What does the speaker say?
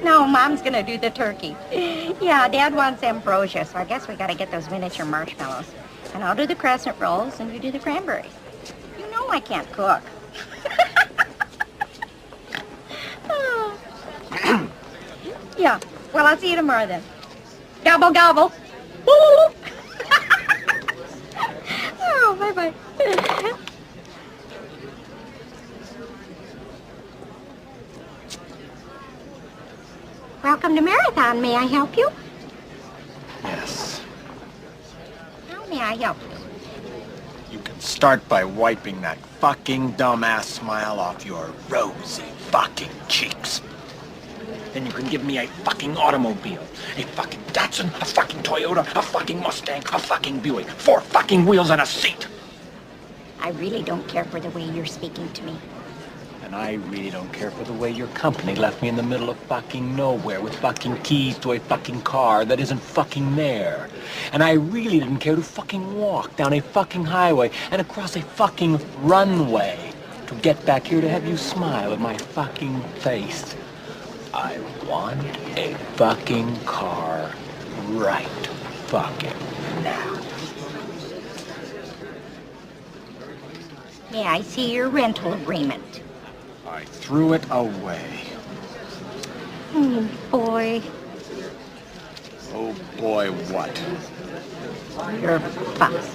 No, Mom's gonna do the turkey. Yeah, Dad wants ambrosia, so I guess we gotta get those miniature marshmallows. And I'll do the crescent rolls, and you do the cranberries. You know I can't cook. Oh. Yeah, well, I'll see you tomorrow then. Gobble, gobble. Woo! Oh, bye-bye. Welcome to Marathon. May I help you? Yes. How may I help you? You can start by wiping that fucking dumbass smile off your rosy fucking cheeks. Then you can give me a fucking automobile, a fucking Datsun, a fucking Toyota, a fucking Mustang, a fucking Buick, 4 fucking wheels and a seat. I really don't care for the way you're speaking to me. And I really don't care for the way your company left me in the middle of fucking nowhere with fucking keys to a fucking car that isn't fucking there. And I really didn't care to fucking walk down a fucking highway and across a fucking runway to get back here to have you smile at my fucking face. I want a fucking car right fucking now. May I see your rental agreement? I threw it away. Oh, boy. Oh boy, what? You're fuss.